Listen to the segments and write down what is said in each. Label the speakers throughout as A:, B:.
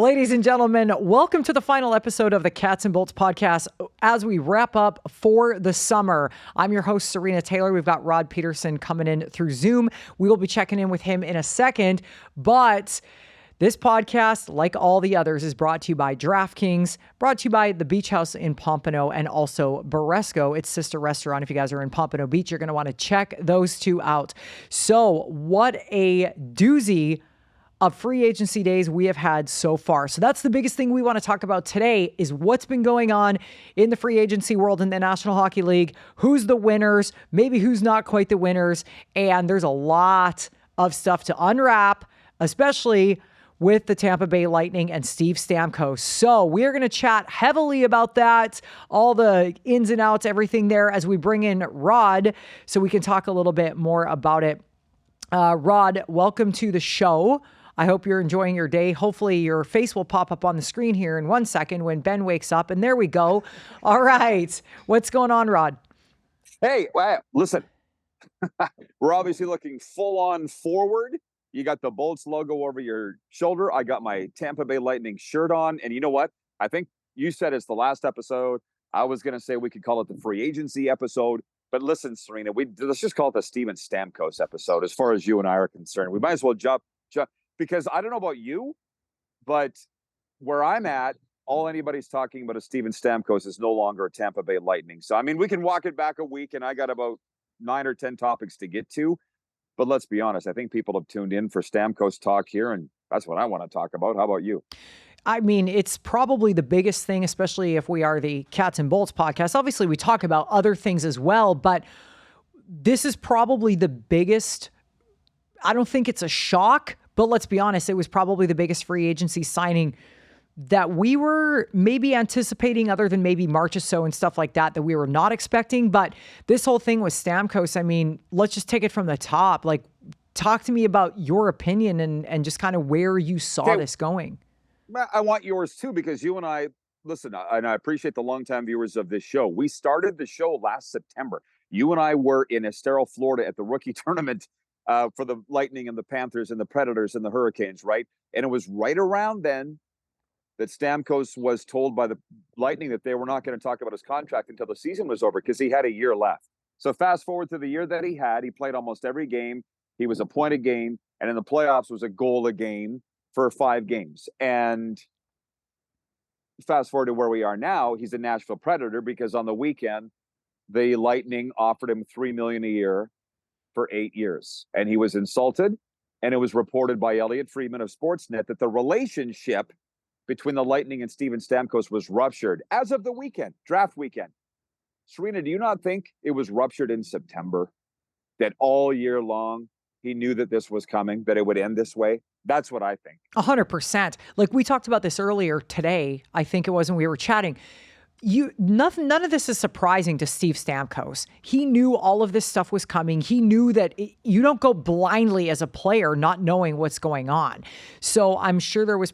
A: Ladies and gentlemen, welcome to the final episode of the Cats and Bolts podcast as we wrap up for the summer. I'm your host, Sarina Taylor. We've got Rod Peterson coming in through Zoom. We will be checking in with him in a second, but this podcast, like all the others, is brought to you by DraftKings, brought to you by the Beach House in Pompano, and also Baresco, its sister restaurant. If you guys are in Pompano Beach, you're going to want to check those two out. So what a doozy of free agency days we have had so far. So that's the biggest thing we want to talk about today is what's been going on in the free agency world in the National Hockey League, who's the winners, maybe who's not quite the winners, and there's a lot of stuff to unwrap, especially with the Tampa Bay Lightning and Steve Stamkos. So we're going to chat heavily about that, all the ins and outs, everything there as we bring in Rod so we can talk a little bit more about it. Rod, welcome to the show. I hope you're enjoying your day. Hopefully your face will pop up on the screen here in 1 second when Ben wakes up. And there we go. All right. What's going on, Rod?
B: Hey, listen, we're obviously looking full on forward. You got the Bolts logo over your shoulder. I got my Tampa Bay Lightning shirt on. And you know what? I think you said it's the last episode. I was going to say we could call it the free agency episode. But listen, Sarina, let's just call it the Steven Stamkos episode as far as you and I are concerned. We might as well jump. Because I don't know about you, but where I'm at, all anybody's talking about is Steven Stamkos is no longer a Tampa Bay Lightning. So, I mean, we can walk it back a week, and I got about 9 or 10 topics to get to. But let's be honest, I think people have tuned in for Stamkos talk here, and that's what I want to talk about. How about you?
A: I mean, it's probably the biggest thing, especially if we are the Cats and Bolts podcast. Obviously, we talk about other things as well, but this is probably the biggest. I don't think it's a shock, but let's be honest, it was probably the biggest free agency signing that we were maybe anticipating other than maybe March or so and stuff like that we were not expecting. But this whole thing with Stamkos, I mean, let's just take it from the top. Like, talk to me about your opinion and just kind of where you saw this going.
B: I want yours too, because you and I, listen, and I appreciate the longtime viewers of this show. We started the show last September. You and I were in Estero, Florida at the rookie tournament for the Lightning and the Panthers and the Predators and the Hurricanes, right? And it was right around then that Stamkos was told by the Lightning that they were not going to talk about his contract until the season was over because he had a year left. So fast forward to the year that he had, he played almost every game. He was a point a game, and in the playoffs was a goal a game for 5 games. And fast forward to where we are now, he's a Nashville Predator because on the weekend, the Lightning offered him $3 million a year for 8 years. And he was insulted. And it was reported by Elliot Friedman of Sportsnet that the relationship between the Lightning and Steven Stamkos was ruptured as of the weekend, draft weekend. Sarina, do you not think it was ruptured in September? That all year long, he knew that this was coming, that it would end this way? That's what I think.
A: 100%. Like we talked about this earlier today, I think it was when we were chatting. None of this is surprising to Steve Stamkos. He knew all of this stuff was coming. He knew that you don't go blindly as a player not knowing what's going on. So I'm sure he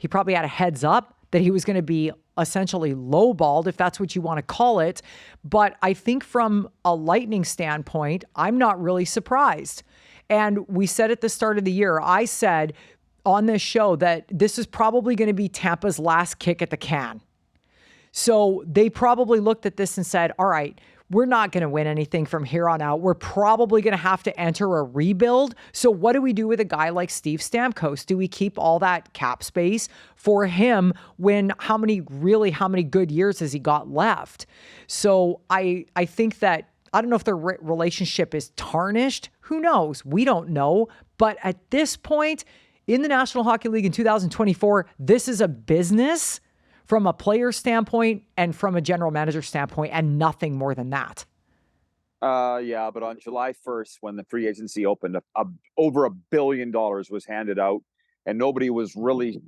A: probably had a heads up that he was going to be essentially lowballed, if that's what you want to call it. But I think from a Lightning standpoint, I'm not really surprised. And we said at the start of the year, I said on this show that this is probably going to be Tampa's last kick at the can. So they probably looked at this and said, all right, we're not going to win anything from here on out. We're probably going to have to enter a rebuild. So what do we do with a guy like Steve Stamkos? Do we keep all that cap space for him when how many good years has he got left? So I think that, I don't know if their relationship is tarnished. Who knows? We don't know. But at this point in the National Hockey League in 2024, this is a business from a player standpoint and from a general manager standpoint, and nothing more than that.
B: Yeah, but on July 1st, when the free agency opened, over $1 billion was handed out, and nobody was really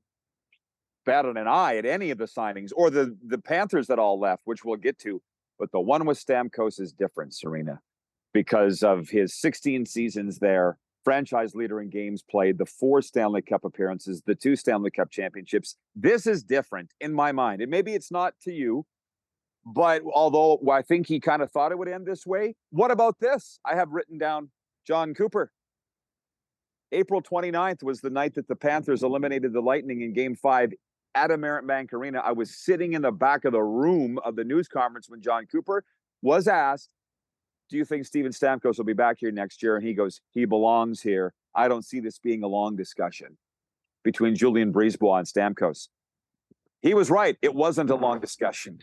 B: batting an eye at any of the signings or the Panthers that all left, which we'll get to. But the one with Stamkos is different, Sarina, because of his 16 seasons there, franchise leader in games played, the 4 Stanley Cup appearances, the 2 Stanley Cup championships. This is different in my mind. And maybe it's not to you, but although I think he kind of thought it would end this way. What about this? I have written down John Cooper. April 29th was the night that the Panthers eliminated the Lightning in Game 5 at Amerit Bank Arena. I was sitting in the back of the room of the news conference when John Cooper was asked, do you think Steven Stamkos will be back here next year? And he goes, he belongs here. I don't see this being a long discussion between Julien Brisebois and Stamkos. He was right. It wasn't a long discussion.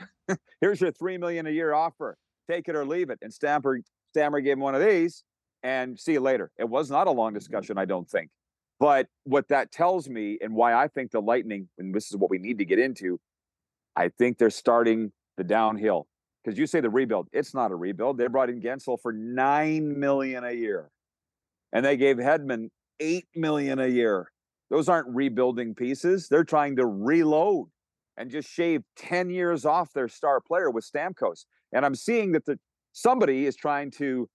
B: Here's your $3 million a year offer. Take it or leave it. And Stammer gave him one of these and see you later. It was not a long discussion, I don't think. But what that tells me and why I think the Lightning, and this is what we need to get into, I think they're starting the downhill. Because you say the rebuild. It's not a rebuild. They brought in Gensel for $9 million a year. And they gave Hedman $8 million a year. Those aren't rebuilding pieces. They're trying to reload and just shave 10 years off their star player with Stamkos. And I'm seeing that somebody is trying to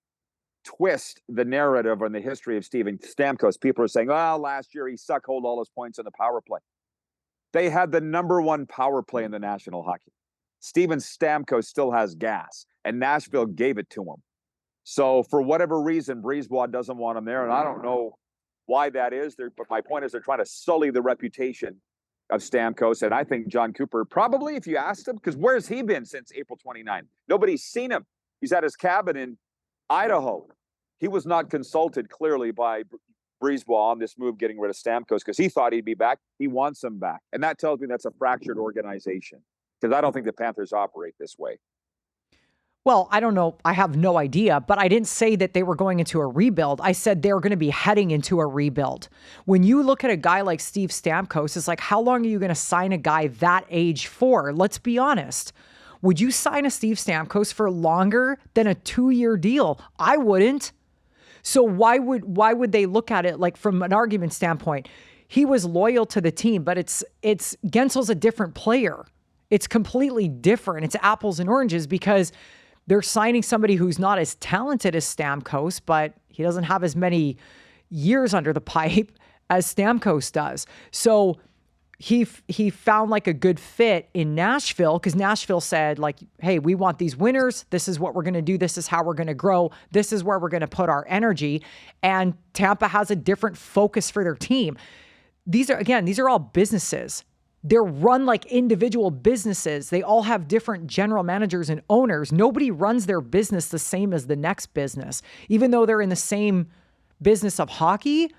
B: twist the narrative on the history of Steven Stamkos. People are saying, oh, last year he sucked, hold all his points in the power play. They had the #1 power play in the National Hockey. Steven Stamkos still has gas, and Nashville gave it to him. So for whatever reason, Brisebois doesn't want him there, and I don't know why that is. But my point is they're trying to sully the reputation of Stamkos, and I think John Cooper, probably if you asked him, because where's he been since April 29? Nobody's seen him. He's at his cabin in Idaho. He was not consulted clearly by Brisebois on this move, getting rid of Stamkos, because he thought he'd be back. He wants him back. And that tells me that's a fractured organization, because I don't think the Panthers operate this way.
A: Well, I don't know. I have no idea, but I didn't say that they were going into a rebuild. I said they were going to be heading into a rebuild. When you look at a guy like Steve Stamkos, it's like, how long are you going to sign a guy that age for? Let's be honest. Would you sign a Steve Stamkos for longer than a 2-year deal? I wouldn't. So why would they look at it like from an argument standpoint? He was loyal to the team, but it's Gensel's a different player. It's completely different. It's apples and oranges because they're signing somebody who's not as talented as Stamkos, but he doesn't have as many years under the pipe as Stamkos does. So he found like a good fit in Nashville because Nashville said like, hey, we want these winners. This is what we're going to do. This is how we're going to grow. This is where we're going to put our energy. And Tampa has a different focus for their team. These are all businesses. They're run like individual businesses. They all have different general managers and owners. Nobody runs their business the same as the next business. Even though they're in the same business of hockey,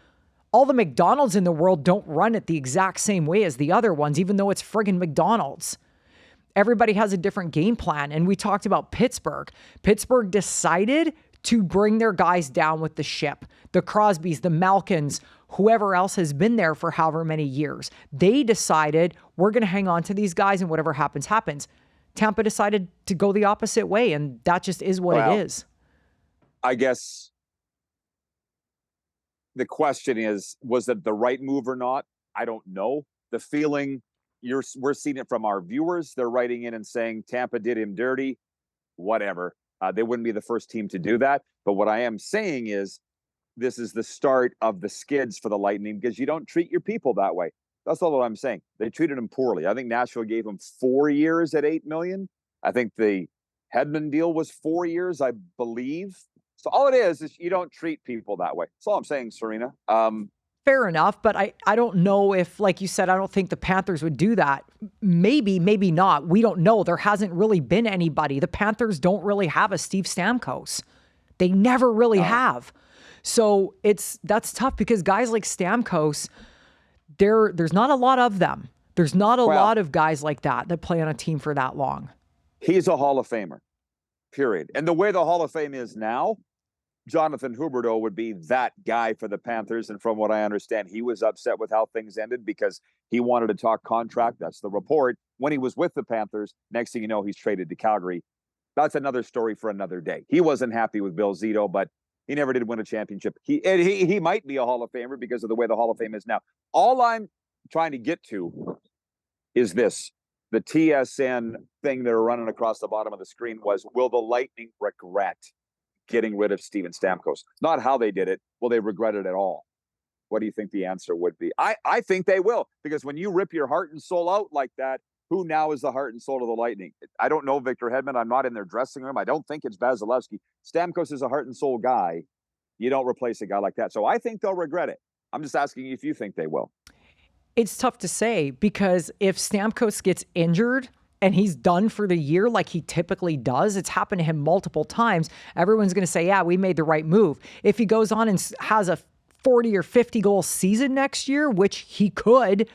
A: all the McDonald's in the world don't run it the exact same way as the other ones, even though it's friggin' McDonald's. Everybody has a different game plan. And we talked about Pittsburgh. Pittsburgh decided to bring their guys down with the ship. The Crosbys, the Malkins, whoever else has been there for however many years. They decided we're going to hang on to these guys and whatever happens, happens. Tampa decided to go the opposite way, and that just is what it is.
B: I guess the question is, was it the right move or not? I don't know. The feeling, we're seeing it from our viewers. They're writing in and saying Tampa did him dirty, whatever. They wouldn't be the first team to do that. But what I am saying is this is the start of the skids for the Lightning because you don't treat your people that way. That's all I'm saying. They treated him poorly. I think Nashville gave him 4 years at $8 million. I think the Hedman deal was 4 years, I believe. So all it is you don't treat people that way. That's all I'm saying, Sarina.
A: Fair enough, but I don't know if, like you said, I don't think the Panthers would do that. Maybe, maybe not. We don't know. There hasn't really been anybody. The Panthers don't really have a Steve Stamkos. They never really have. So that's tough because guys like Stamkos, there's not a lot of them. There's not a lot of guys like that play on a team for that long.
B: He's a Hall of Famer, period. And the way the Hall of Fame is now, Jonathan Huberdeau would be that guy for the Panthers. And from what I understand, he was upset with how things ended because he wanted to talk contract. That's the report. When he was with the Panthers, next thing you know, he's traded to Calgary. That's another story for another day. He wasn't happy with Bill Zito, but he never did win a championship. He might be a Hall of Famer because of the way the Hall of Fame is now. All I'm trying to get to is this. The TSN thing that are running across the bottom of the screen was, will the Lightning regret getting rid of Steven Stamkos? Not how they did it. Will they regret it at all? What do you think the answer would be? I think they will, because when you rip your heart and soul out like that, who now is the heart and soul of the Lightning? I don't know Victor Hedman. I'm not in their dressing room. I don't think it's Vasilevsky. Stamkos is a heart and soul guy. You don't replace a guy like that. So I think they'll regret it. I'm just asking if you think they will.
A: It's tough to say because if Stamkos gets injured and he's done for the year like he typically does, it's happened to him multiple times, everyone's going to say, yeah, we made the right move. If he goes on and has a 40 or 50 goal season next year, which he could,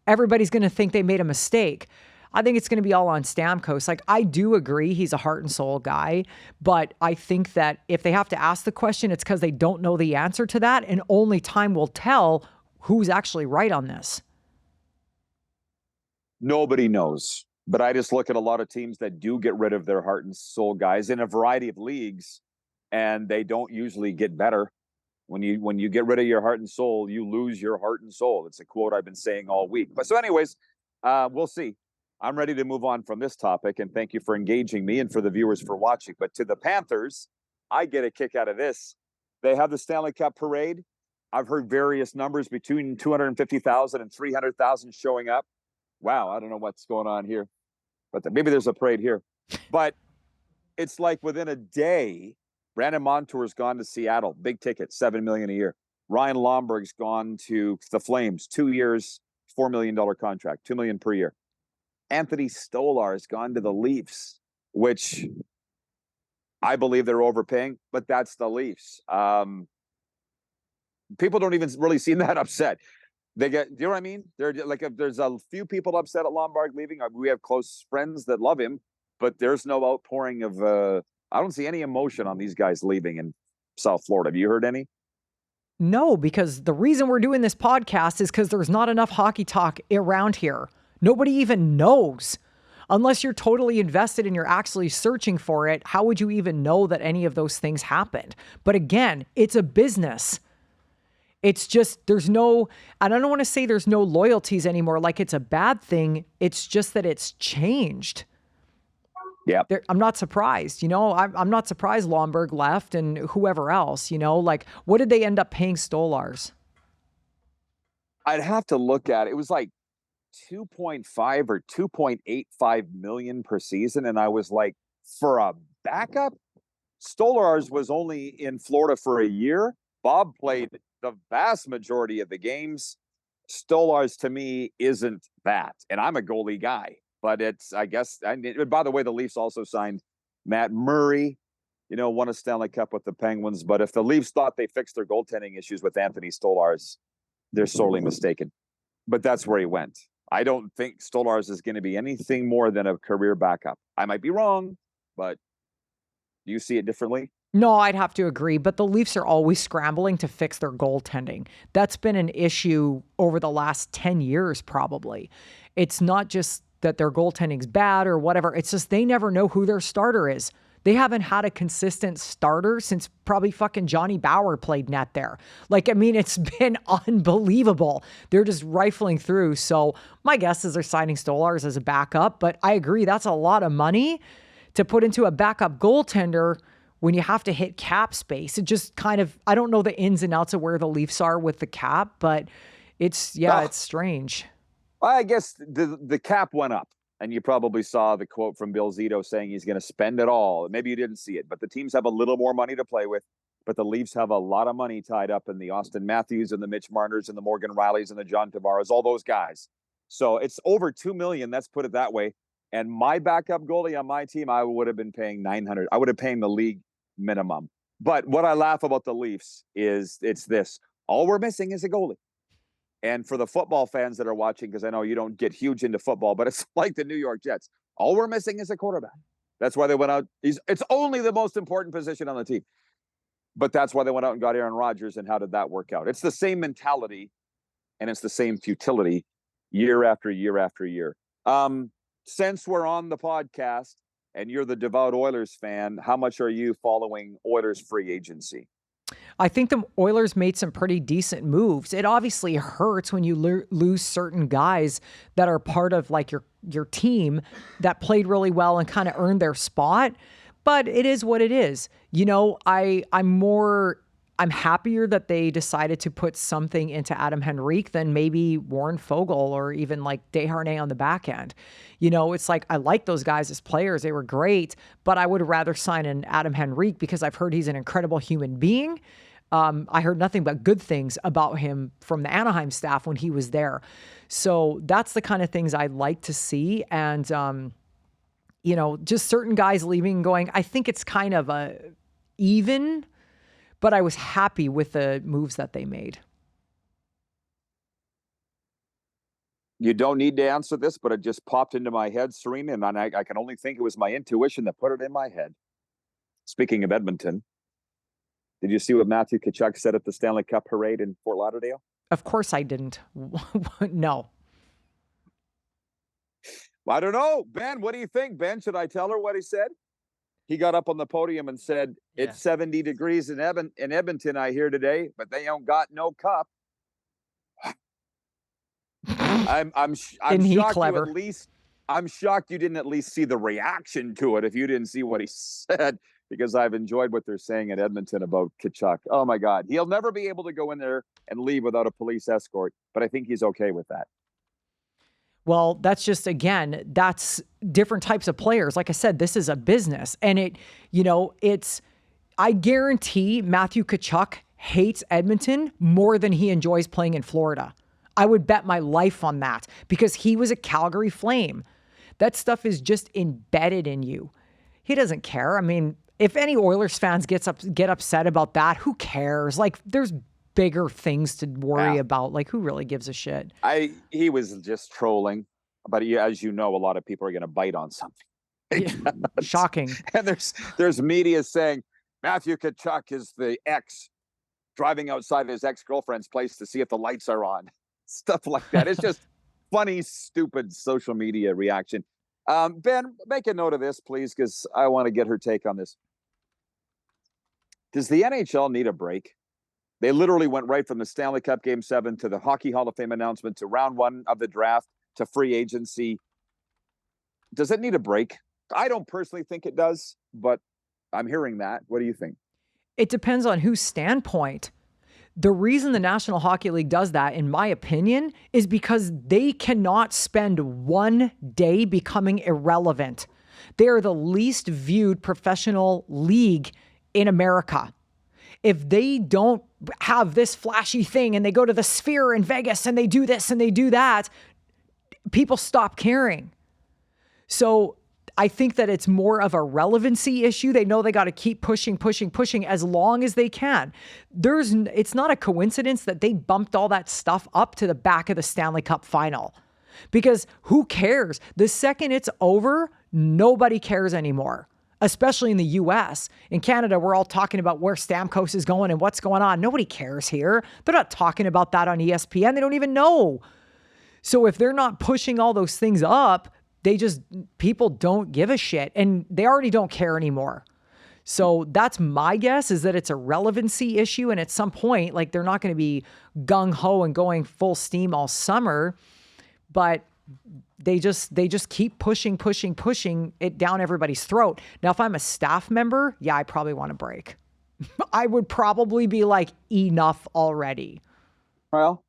A: everybody's going to think they made a mistake. I think it's going to be all on Stamkos. Like, I do agree he's a heart and soul guy, but I think that if they have to ask the question, it's because they don't know the answer to that, and only time will tell who's actually right on this.
B: Nobody knows, but I just look at a lot of teams that do get rid of their heart and soul guys in a variety of leagues, and they don't usually get better. When you get rid of your heart and soul, you lose your heart and soul. It's a quote I've been saying all week. But so anyways, we'll see. I'm ready to move on from this topic, and thank you for engaging me and for the viewers for watching. But to the Panthers, I get a kick out of this. They have the Stanley Cup parade. I've heard various numbers between 250,000 and 300,000 showing up. Wow, I don't know what's going on here, but maybe there's a parade here. But it's like within a day, Brandon Montour's gone to Seattle, big ticket, $7 million a year. Ryan Lomberg's gone to the Flames, 2 years, $4 million contract, $2 million per year. Anthony Stolar has gone to the Leafs, which I believe they're overpaying, but that's the Leafs. People don't even really seem that upset. They get, do you know what I mean? They're like, if there's a few people upset at Lombard leaving, we have close friends that love him, but there's no outpouring of, I don't see any emotion on these guys leaving in South Florida. Have you heard any?
A: No, because the reason we're doing this podcast is because there's not enough hockey talk around here. Nobody even knows. Unless you're totally invested and you're actually searching for it, how would you even know that any of those things happened? But again, it's a business. It's just, there's no, I don't want to say there's no loyalties anymore, like it's a bad thing. It's just that it's changed.
B: Yeah.
A: I'm not surprised, I'm not surprised Lomberg left and whoever else, like what did they end up paying Stolars?
B: I'd have to look at it. It was like 2.5 or 2.85 million per season. And I was like, for a backup, Stolars was only in Florida for a year. Bob played the vast majority of the games. Stolars to me isn't that. And I'm a goalie guy, but it's, I guess, by the way, the Leafs also signed Matt Murray, won a Stanley Cup with the Penguins. But if the Leafs thought they fixed their goaltending issues with Anthony Stolars, they're sorely mistaken. But that's where he went. I don't think Stolars is going to be anything more than a career backup. I might be wrong, but do you see it differently?
A: No, I'd have to agree, but the Leafs are always scrambling to fix their goaltending. That's been an issue over the last 10 years, probably. It's not just that their goaltending's bad or whatever. It's just they never know who their starter is. They haven't had a consistent starter since probably fucking Johnny Bower played net there. Like, I mean, it's been unbelievable. They're just rifling through. So my guess is they're signing Stolars as a backup, but I agree. That's a lot of money to put into a backup goaltender when you have to hit cap space. It just kind of, I don't know the ins and outs of where the Leafs are with the cap, but it's strange.
B: I guess the cap went up. And you probably saw the quote from Bill Zito saying he's going to spend it all. Maybe you didn't see it, but the teams have a little more money to play with. But the Leafs have a lot of money tied up in the Austin Matthews and the Mitch Marners and the Morgan Rileys and the John Tavares, all those guys. So it's over $2 million. Let's put it that way. And my backup goalie on my team, I would have been paying $900. I would have paid the league minimum. But what I laugh about the Leafs is it's this: all we're missing is a goalie. And for the football fans that are watching, because I know you don't get huge into football, but it's like the New York Jets. All we're missing is a quarterback. That's why they went out. It's only the most important position on the team. But that's why they went out and got Aaron Rodgers. And how did that work out? It's the same mentality, and it's the same futility year after year after year. Since we're on the podcast and you're the devout Oilers fan, how much are you following Oilers free agency?
A: I think the Oilers made some pretty decent moves. It obviously hurts when you lose certain guys that are part of like your team that played really well and kind of earned their spot, but it is what it is. I'm happier that they decided to put something into Adam Henrique than maybe Warren Fogle or even like Desharnais on the back end. It's like, I like those guys as players. They were great, but I would rather sign an Adam Henrique because I've heard he's an incredible human being. I heard nothing but good things about him from the Anaheim staff when he was there. So that's the kind of things I'd like to see. And, just certain guys leaving and going, I think it's kind of even, but I was happy with the moves that they made.
B: You don't need to answer this, but it just popped into my head, Sarina, and I can only think it was my intuition that put it in my head. Speaking of Edmonton, did you see what Matthew Tkachuk said at the Stanley Cup parade in Fort Lauderdale?
A: Of course I didn't. No.
B: I don't know. Ben, what do you think? Ben, should I tell her what he said? He got up on the podium and said, It's 70 degrees in Edmonton, I hear today, but they don't got no cup. I'm shocked
A: clever?
B: I'm shocked you didn't at least see the reaction to it if you didn't see what he said, because I've enjoyed what they're saying in Edmonton about Tkachuk. Oh my God. He'll never be able to go in there and leave without a police escort, but I think he's okay with that.
A: Well, that's just, again, that's different types of players. Like I said, this is a business, and I guarantee Matthew Tkachuk hates Edmonton more than he enjoys playing in Florida. I would bet my life on that, because he was a Calgary Flame. That stuff is just embedded in you. He doesn't care. I mean, if any Oilers fans get upset about that, who cares? Like, there's bigger things to worry about. Like, who really gives a shit?
B: He was just trolling, but as you know, a lot of people are going to bite on something.
A: Yeah, shocking.
B: And there's media saying Matthew Tkachuk is the ex driving outside his ex-girlfriend's place to see if the lights are on. Stuff like that. It's just funny, stupid social media reaction. Ben, make a note of this, please, because I want to get her take on this. Does the NHL need a break? They literally went right from the Stanley Cup Game 7 to the Hockey Hall of Fame announcement to round 1 of the draft to free agency. Does it need a break? I don't personally think it does, but I'm hearing that. What do you think?
A: It depends on whose standpoint. The reason the National Hockey League does that, in my opinion, is because they cannot spend one day becoming irrelevant. They are the least viewed professional league in America. If they don't have this flashy thing and they go to the Sphere in Vegas and they do this and they do that, people stop caring. So I think that it's more of a relevancy issue. They know they got to keep pushing as long as they can. It's not a coincidence that they bumped all that stuff up to the back of the Stanley Cup final, because who cares? The second it's over, nobody cares anymore, especially in the US. In Canada, we're all talking about where Stamkos is going and what's going on. Nobody cares here. They're not talking about that on ESPN. They don't even know. So if they're not pushing all those things up, people don't give a shit, and they already don't care anymore. So that's my guess, is that it's a relevancy issue. And at some point, like, they're not going to be gung ho and going full steam all summer, but they just keep pushing it down everybody's throat. Now, if I'm a staff member, yeah, I probably want a break. I would probably be like, enough already.
B: Well,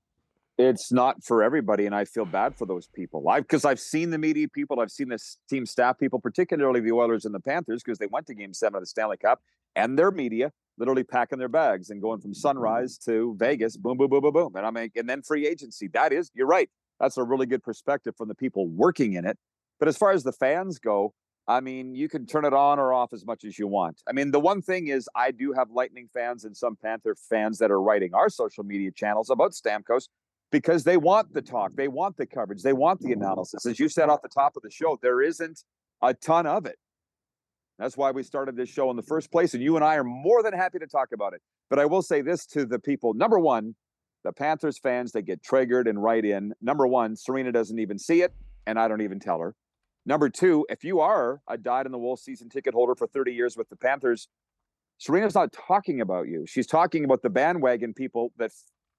B: it's not for everybody, and I feel bad for those people. Because I've seen the media people, I've seen the team staff people, particularly the Oilers and the Panthers, because they went to Game 7 of the Stanley Cup, and their media literally packing their bags and going from Sunrise to Vegas, boom, boom, boom, boom, boom. And then free agency. You're right. That's a really good perspective from the people working in it. But as far as the fans go, I mean, you can turn it on or off as much as you want. I mean, the one thing is, I do have Lightning fans and some Panther fans that are writing our social media channels about Stamkos, because they want the talk, they want the coverage, they want the analysis. As you said off the top of the show, there isn't a ton of it. That's why we started this show in the first place, and you and I are more than happy to talk about it. But I will say this to the people. Number one, the Panthers fans, they get triggered and write in. Number one, Sarina doesn't even see it, and I don't even tell her. Number two, if you are a dyed-in-the-wool season ticket holder for 30 years with the Panthers, Sarina's not talking about you. She's talking about the bandwagon people that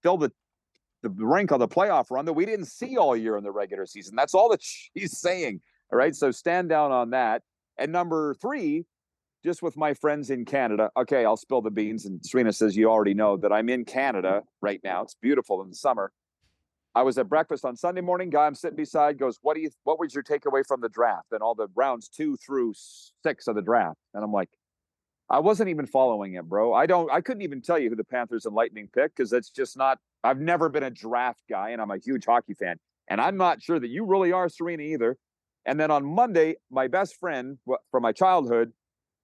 B: fill the rink on the playoff run that we didn't see all year in the regular season. That's all that she's saying. All right. So stand down on that. And number three, just with my friends in Canada. Okay, I'll spill the beans. And Sarina says, you already know that I'm in Canada right now. It's beautiful in the summer. I was at breakfast on Sunday morning. Guy I'm sitting beside goes, what was your takeaway from the draft and all the rounds 2 through 6 of the draft? And I'm like, I wasn't even following it, bro. I couldn't even tell you who the Panthers and Lightning picked because it's just not, I've never been a draft guy and I'm a huge hockey fan. And I'm not sure that you really are, Sarina, either. And then on Monday, my best friend from my childhood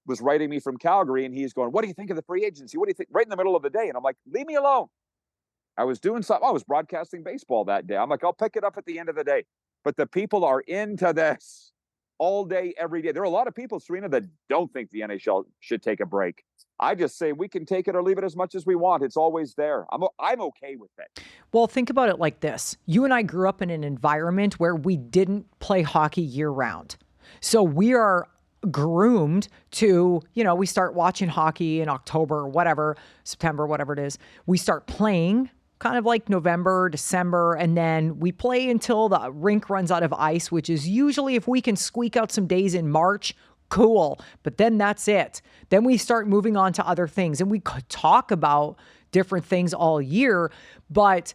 B: was writing me from Calgary and he's going, "What do you think of the free agency? What do you think?" Right in the middle of the day. And I'm like, "Leave me alone." I was doing something. I was broadcasting baseball that day. I'm like, "I'll pick it up at the end of the day." But the people are into this all day, every day. There are a lot of people, Sarina, that don't think the NHL should take a break. I just say we can take it or leave it as much as we want. It's always there. I'm okay with it.
A: Well, think about it like this. You and I grew up in an environment where we didn't play hockey year round. So we are groomed to, we start watching hockey in October or whatever, September, whatever it is. We start playing kind of like November, December, and then we play until the rink runs out of ice, which is usually, if we can squeak out some days in March, cool. But then that's it. Then we start moving on to other things, and we could talk about different things all year, but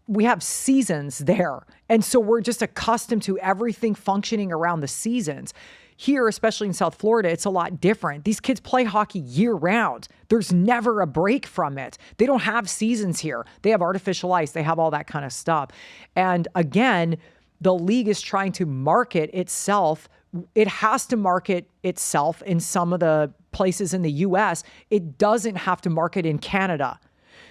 A: we have seasons there. And so we're just accustomed to everything functioning around the seasons. Here, especially in South Florida, it's a lot different. These kids play hockey year round. There's never a break from it. They don't have seasons here. They have artificial ice. They have all that kind of stuff. And again, the league is trying to market itself. It has to market itself in some of the places in the US. It doesn't have to market in Canada.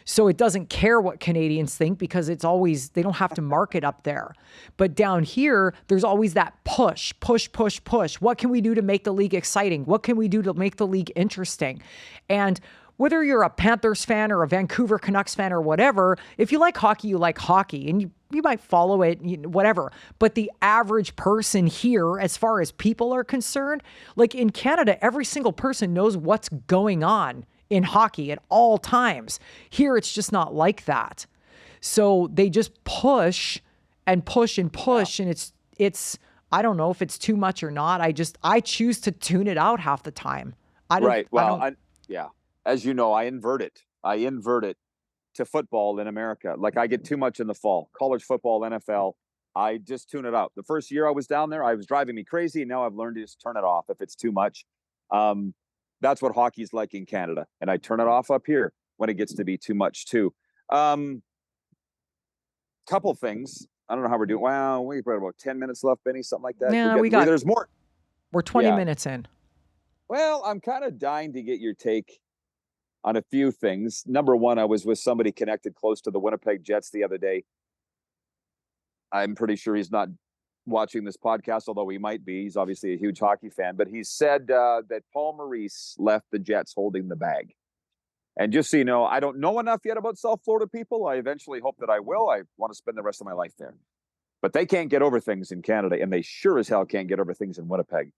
A: So it doesn't care what Canadians think because it's always, they don't have to market up there. But down here, there's always that push. What can we do to make the league exciting? What can we do to make the league interesting? And whether you're a Panthers fan or a Vancouver Canucks fan or whatever, if you like hockey, you like hockey, and you might follow it, whatever. But the average person here, as far as people are concerned, like in Canada, every single person knows what's going on in hockey at all times. Here, it's just not like that. So they just push and push and push. And it's, I don't know if it's too much or not. I choose to tune it out half the time.
B: Right. Well, yeah. As you know, I invert it to football in America. Like I get too much in the fall, college football, NFL. I just tune it out. The first year I was down there, I was driving me crazy. And now I've learned to just turn it off if it's too much. That's what hockey's like in Canada. And I turn it off up here when it gets to be too much too. Couple things. I don't know how we're doing. Wow, we've got about 10 minutes left, Benny, something like that.
A: Yeah, there's more. We're 20 minutes in.
B: Well, I'm kind of dying to get your take on a few things. Number one, I was with somebody connected close to the Winnipeg Jets the other day. I'm pretty sure he's not watching this podcast, although he might be. He's obviously a huge hockey fan, but he said that Paul Maurice left the Jets holding the bag. And just so you know, I don't know enough yet about South Florida people. I eventually hope that I will. I want to spend the rest of my life there. But they can't get over things in Canada, and they sure as hell can't get over things in Winnipeg.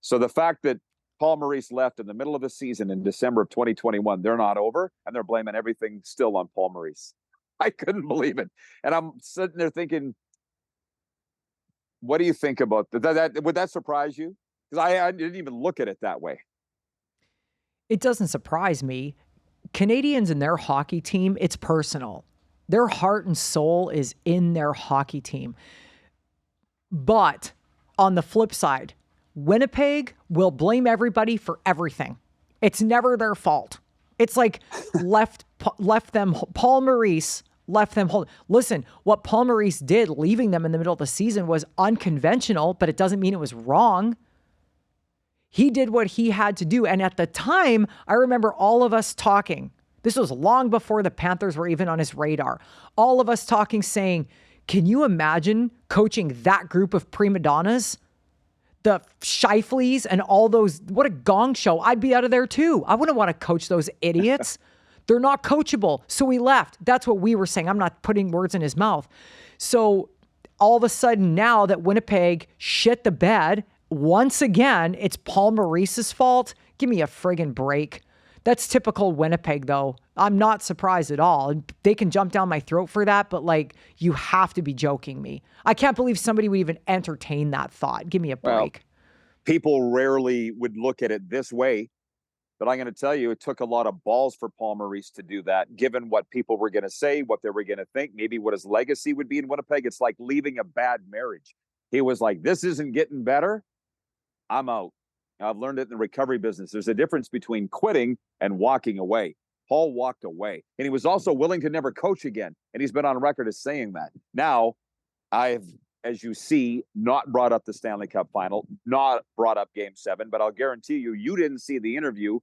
B: So the fact that Paul Maurice left in the middle of the season in December of 2021, they're not over, and they're blaming everything still on Paul Maurice. I couldn't believe it. And I'm sitting there thinking, what do you think about that? Would that surprise you? Because I didn't even look at it that way.
A: It doesn't surprise me. Canadians and their hockey team, it's personal. Their heart and soul is in their hockey team. But on the flip side, Winnipeg will blame everybody for everything. It's never their fault. It's like left them, Paul Maurice left them hold. Listen, what Paul Maurice did leaving them in the middle of the season was unconventional, but it doesn't mean it was wrong. He did what he had to do. And at the time, I remember all of us talking. This was long before the Panthers were even on his radar. All of us talking, saying, can you imagine coaching that group of prima donnas? The Scheifele's and all those, what a gong show. I'd be out of there too. I wouldn't want to coach those idiots. They're not coachable. So he left. That's what we were saying. I'm not putting words in his mouth. So all of a sudden now that Winnipeg shit the bed, once again, it's Paul Maurice's fault. Give me a friggin' break. That's typical Winnipeg, though. I'm not surprised at all. They can jump down my throat for that, but like, you have to be joking me. I can't believe somebody would even entertain that thought. Give me a break.
B: Well, people rarely would look at it this way, but I'm going to tell you, it took a lot of balls for Paul Maurice to do that, given what people were going to say, what they were going to think, maybe what his legacy would be in Winnipeg. It's like leaving a bad marriage. He was like, this isn't getting better. I'm out. I've learned it in the recovery business. There's a difference between quitting and walking away. Paul walked away, and he was also willing to never coach again. And he's been on record as saying that. Now, I've, as you see, not brought up the Stanley Cup final, not brought up Game 7, but I'll guarantee you, you didn't see the interview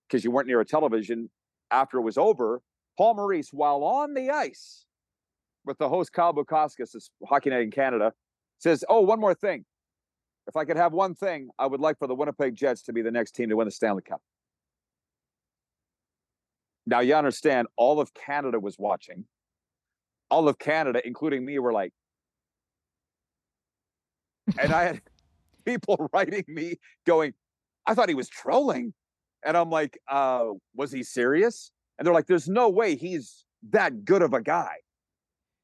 B: because you weren't near a television after it was over. Paul Maurice, while on the ice with the host Kyle Bukauskas, this Hockey Night in Canada, says, oh, one more thing. If I could have one thing, I would like for the Winnipeg Jets to be the next team to win the Stanley Cup. Now, you understand, all of Canada was watching. All of Canada, including me, were like, and I had people writing me going, I thought he was trolling. And I'm like, was he serious? And they're like, there's no way he's that good of a guy.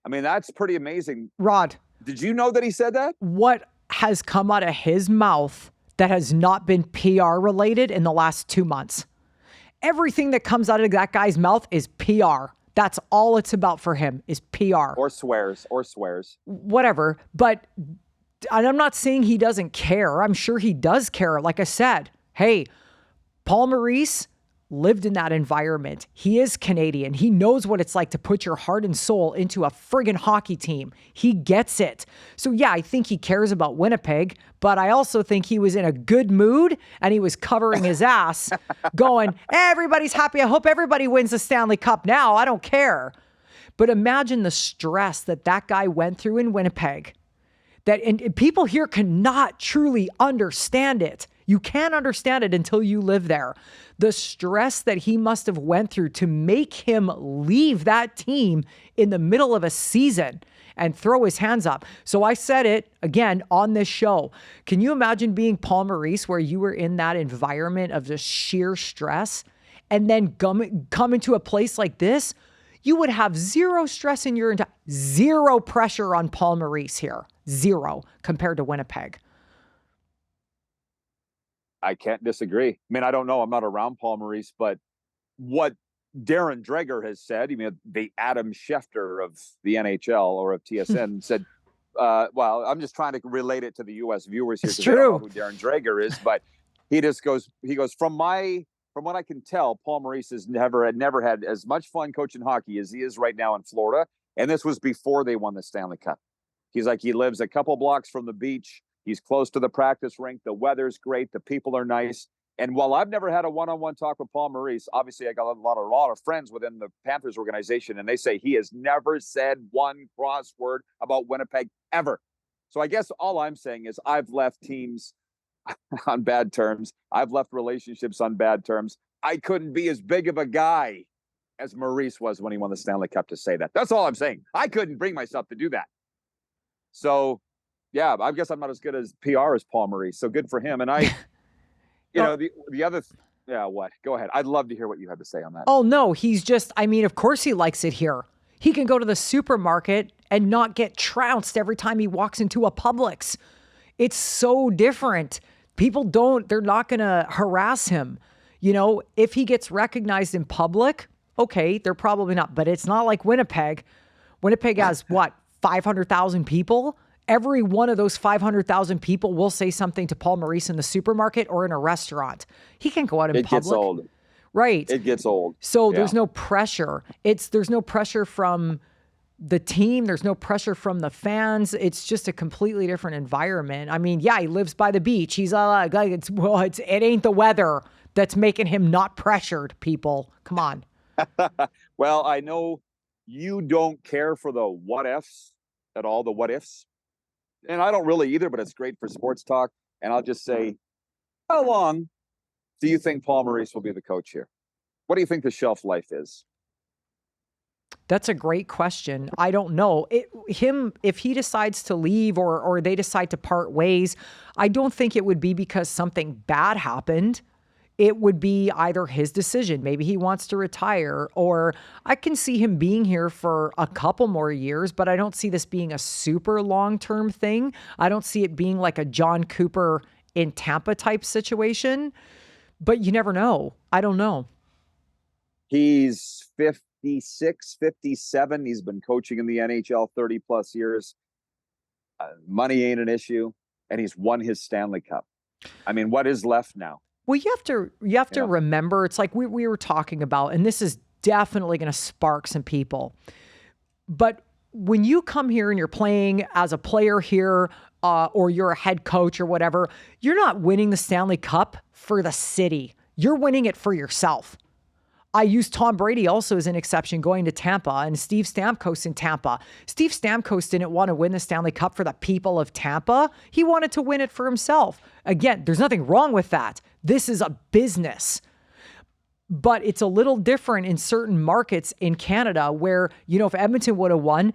B: I mean, that's pretty amazing.
A: Rod,
B: did you know that he said that?
A: What has come out of his mouth that has not been PR related in the last 2 months? Everything that comes out of that guy's mouth is PR. That's all it's about for him is PR.
B: Or swears.
A: Whatever. But and I'm not saying he doesn't care. I'm sure he does care. Like I said, hey, Paul Maurice lived in that environment. He is Canadian. He knows what it's like to put your heart and soul into a friggin' hockey team. He gets it. So yeah, I think he cares about Winnipeg, but I also think he was in a good mood and he was covering his ass going, everybody's happy. I hope everybody wins the Stanley Cup now. I don't care. But imagine the stress that that guy went through in Winnipeg. And people here cannot truly understand it. You can't understand it until you live there. The stress that he must have went through to make him leave that team in the middle of a season and throw his hands up. So I said it again on this show. Can you imagine being Paul Maurice where you were in that environment of just sheer stress and then come into a place like this? You would have zero stress in your entire, zero pressure on Paul Maurice here. Zero compared to Winnipeg.
B: I can't disagree. I mean, I don't know. I'm not around Paul Maurice, but what Darren Dreger has said, I mean, the Adam Schefter of the NHL or of TSN said, well, I'm just trying to relate it to the U.S. viewers here.
A: It's true. I don't
B: know who Darren Dreger is, but he goes, from what I can tell, Paul Maurice has never had as much fun coaching hockey as he is right now in Florida. And this was before they won the Stanley Cup. He's like, he lives a couple blocks from the beach. He's close to the practice rink. The weather's great. The people are nice. And while I've never had a one-on-one talk with Paul Maurice, obviously I got a lot of friends within the Panthers organization, and they say he has never said one cross word about Winnipeg ever. So I guess all I'm saying is I've left teams on bad terms. I've left relationships on bad terms. I couldn't be as big of a guy as Maurice was when he won the Stanley Cup to say that. That's all I'm saying. I couldn't bring myself to do that. So, yeah, I guess I'm not as good as PR as Paul Maurice. So good for him. And I, the other, what? Go ahead. I'd love to hear what you have to say on that.
A: Oh, no, he's just, I mean, of course he likes it here. He can go to the supermarket and not get trounced every time he walks into a Publix. It's so different. People they're not going to harass him. You know, if he gets recognized in public, okay, they're probably not. But it's not like Winnipeg. Winnipeg has, 500,000 people? Every one of those 500,000 people will say something to Paul Maurice in the supermarket or in a restaurant. He can't go out in public.
B: It gets old.
A: Right.
B: It gets old.
A: So there's no pressure. There's no pressure from the team. There's no pressure from the fans. It's just a completely different environment. I mean, yeah, he lives by the beach. He's it ain't the weather that's making him not pressured, people. Come on.
B: Well, I know you don't care for the what ifs at all, the what ifs. And I don't really either, but it's great for sports talk. And I'll just say, how long do you think Paul Maurice will be the coach here? What do you think the shelf life is?
A: That's a great question. I don't know. If he decides to leave or they decide to part ways, I don't think it would be because something bad happened. It would be either his decision. Maybe he wants to retire, or I can see him being here for a couple more years, but I don't see this being a super long-term thing. I don't see it being like a John Cooper in Tampa type situation, but you never know. I don't know.
B: He's 56, 57. He's been coaching in the NHL 30 plus years. Money ain't an issue, and he's won his Stanley Cup. I mean, what is left now?
A: Well, you have to remember, it's like we were talking about, and this is definitely going to spark some people. But when you come here and you're playing as a player here, or you're a head coach or whatever, you're not winning the Stanley Cup for the city. You're winning it for yourself. I use Tom Brady also as an exception going to Tampa, and Steve Stamkos in Tampa. Steve Stamkos didn't want to win the Stanley Cup for the people of Tampa. He wanted to win it for himself. Again, there's nothing wrong with that. This is a business. But it's a little different in certain markets in Canada where, if Edmonton would have won,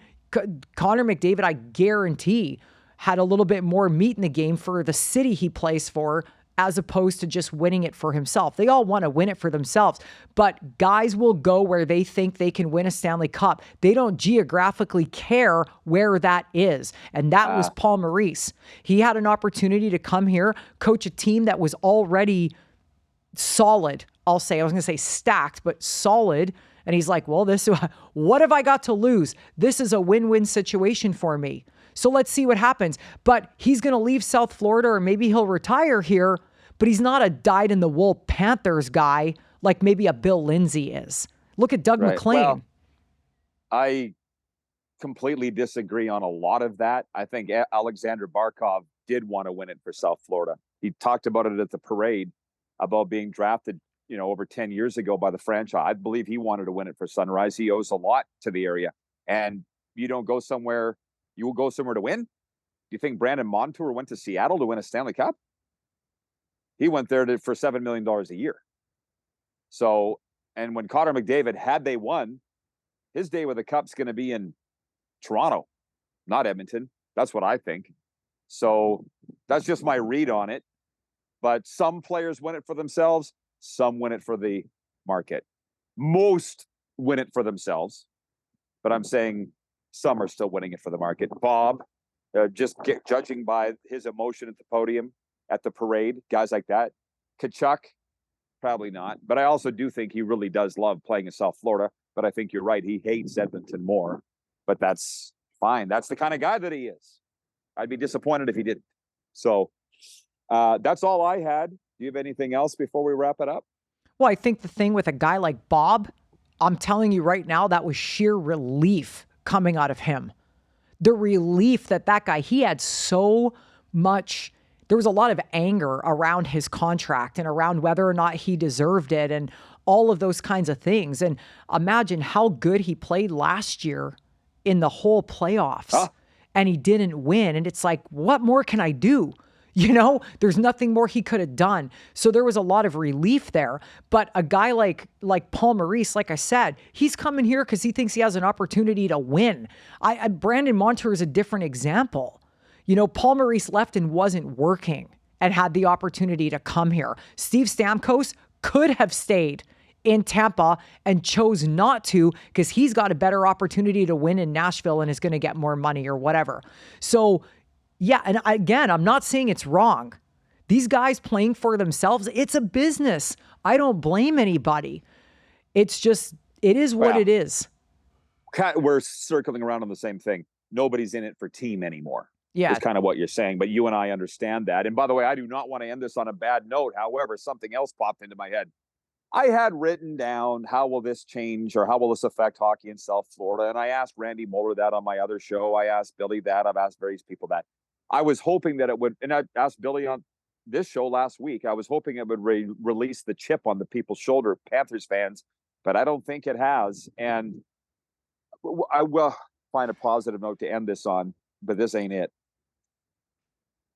A: Connor McDavid, I guarantee, had a little bit more meat in the game for the city he plays for, as opposed to just winning it for himself. They all want to win it for themselves, but guys will go where they think they can win a Stanley Cup. They don't geographically care where that is. And that was Paul Maurice. He had an opportunity to come here, coach a team that was already solid. I'll say, I was going to say stacked, but solid. And he's like, well, what have I got to lose? This is a win-win situation for me. So let's see what happens. But he's going to leave South Florida, or maybe he'll retire here, but he's not a dyed-in-the-wool Panthers guy like maybe a Bill Lindsay is. Look at Doug McLean.
B: Well, I completely disagree on a lot of that. I think Alexander Barkov did want to win it for South Florida. He talked about it at the parade about being drafted, over 10 years ago by the franchise. I believe he wanted to win it for Sunrise. He owes a lot to the area. And you don't go somewhere, you will go somewhere to win? Do you think Brandon Montour went to Seattle to win a Stanley Cup? He went there for $7 million a year. So, and when Connor McDavid, had they won, his day with the Cup's going to be in Toronto, not Edmonton. That's what I think. So that's just my read on it. But some players win it for themselves. Some win it for the market. Most win it for themselves. But I'm saying some are still winning it for the market. Bob, judging by his emotion at the podium, at the parade, guys like that. Tkachuk, probably not. But I also do think he really does love playing in South Florida. But I think you're right. He hates Edmonton more. But that's fine. That's the kind of guy that he is. I'd be disappointed if he didn't. So that's all I had. Do you have anything else before we wrap it up?
A: Well, I think the thing with a guy like Bob, I'm telling you right now, that was sheer relief coming out of him. The relief that guy, he had so much, there was a lot of anger around his contract and around whether or not he deserved it and all of those kinds of things. And imagine how good he played last year in the whole playoffs and he didn't win. And it's like, what more can I do? There's nothing more he could have done. So there was a lot of relief there. But a guy like Paul Maurice, like I said, he's coming here because he thinks he has an opportunity to win. Brandon Montour is a different example. Paul Maurice left and wasn't working and had the opportunity to come here. Steve Stamkos could have stayed in Tampa and chose not to because he's got a better opportunity to win in Nashville and is going to get more money or whatever. So yeah, and again, I'm not saying it's wrong. These guys playing for themselves, it's a business. I don't blame anybody. It's just, it is what it is.
B: We're circling around on the same thing. Nobody's in it for team anymore.
A: Yeah.
B: Is kind of what you're saying, but you and I understand that. And by the way, I do not want to end this on a bad note. However, something else popped into my head. I had written down, how will this change or how will this affect hockey in South Florida? And I asked Randy Moeller that on my other show. I asked Billy that. I've asked various people that. I was hoping that it would, and I asked Billy on this show last week, I was hoping it would release the chip on the people's shoulder, Panthers fans, but I don't think it has. And I will find a positive note to end this on, but this ain't it.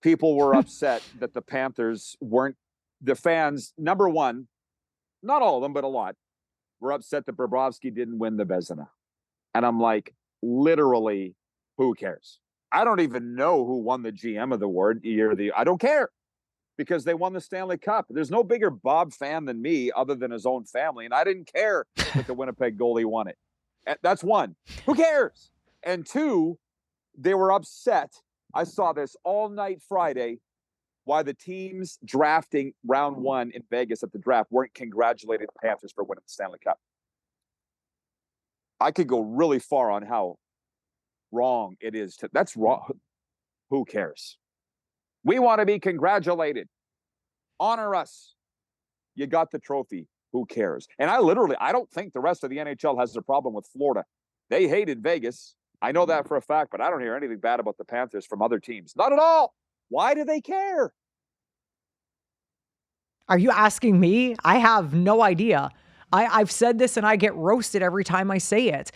B: People were upset that the Panthers weren't, the fans, number one, not all of them, but a lot, were upset that Bobrovsky didn't win the Vezina. And I'm like, literally, who cares? I don't even know who won the GM of the award. I don't care because they won the Stanley Cup. There's no bigger Bob fan than me other than his own family. And I didn't care that the Winnipeg goalie won it. That's one. Who cares? And two, they were upset. I saw this all night Friday why the teams drafting round one in Vegas at the draft weren't congratulating the Panthers for winning the Stanley Cup. I could go really far on how wrong it is. That's wrong. Who cares? We want to be congratulated. Honor us. You got the trophy. Who cares? And I don't think the rest of the NHL has a problem with Florida. They hated Vegas. I know that for a fact, but I don't hear anything bad about the Panthers from other teams. Not at all. Why do they care?
A: Are you asking me? I have no idea. I've said this and I get roasted every time I say it.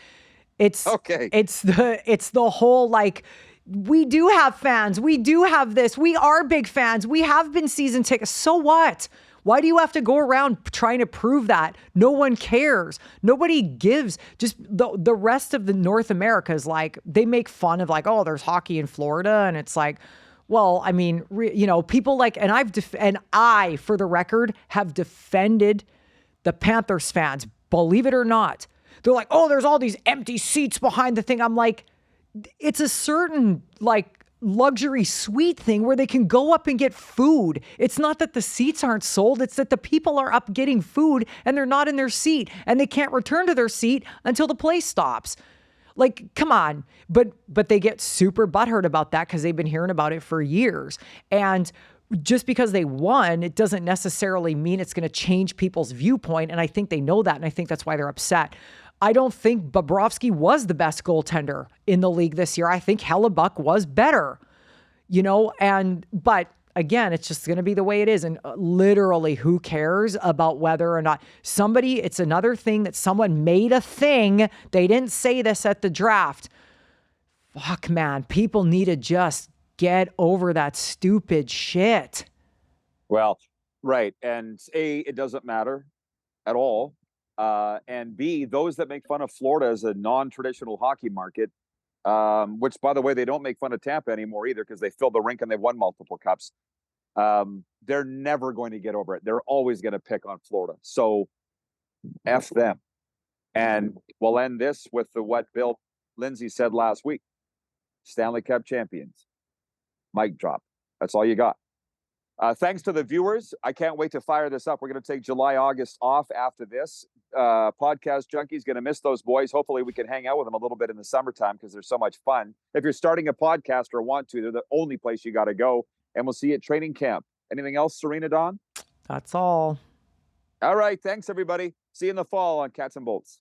A: It's
B: okay.
A: It's the whole like, we do have fans. We do have this. We are big fans. We have been season tickets. So what? Why do you have to go around trying to prove that? No one cares. Nobody gives. Just the rest of the North America is like, they make fun of like, oh, there's hockey in Florida. And it's like, well, I mean, people like, and I, for the record, have defended the Panthers fans, believe it or not. They're like, oh, there's all these empty seats behind the thing. I'm like, it's a certain like luxury suite thing where they can go up and get food. It's not that the seats aren't sold. It's that the people are up getting food and they're not in their seat and they can't return to their seat until the play stops. Like, come on. But they get super butthurt about that because they've been hearing about it for years. And just because they won, it doesn't necessarily mean it's going to change people's viewpoint. And I think they know that. And I think that's why they're upset. I don't think Bobrovsky was the best goaltender in the league this year. I think Hellebuck was better, but again, it's just going to be the way it is. And literally, who cares about whether or not it's another thing that someone made a thing. They didn't say this at the draft. Fuck, man. People need to just get over that stupid shit.
B: Well, right. And A, it doesn't matter at all. And B, those that make fun of Florida as a non-traditional hockey market, which, by the way, they don't make fun of Tampa anymore either because they filled the rink and they've won multiple cups. They're never going to get over it. They're always going to pick on Florida. So F them. And we'll end this with what Bill Lindsay said last week. Stanley Cup champions. Mic drop. That's all you got. Thanks to the viewers. I can't wait to fire this up. We're going to take July, August off after this. Podcast Junkie's going to miss those boys. Hopefully we can hang out with them a little bit in the summertime because they're so much fun. If you're starting a podcast or want to, they're the only place you got to go. And we'll see you at training camp. Anything else, Sarina, Dawn?
A: That's all.
B: All right. Thanks, everybody. See you in the fall on Cats and Bolts.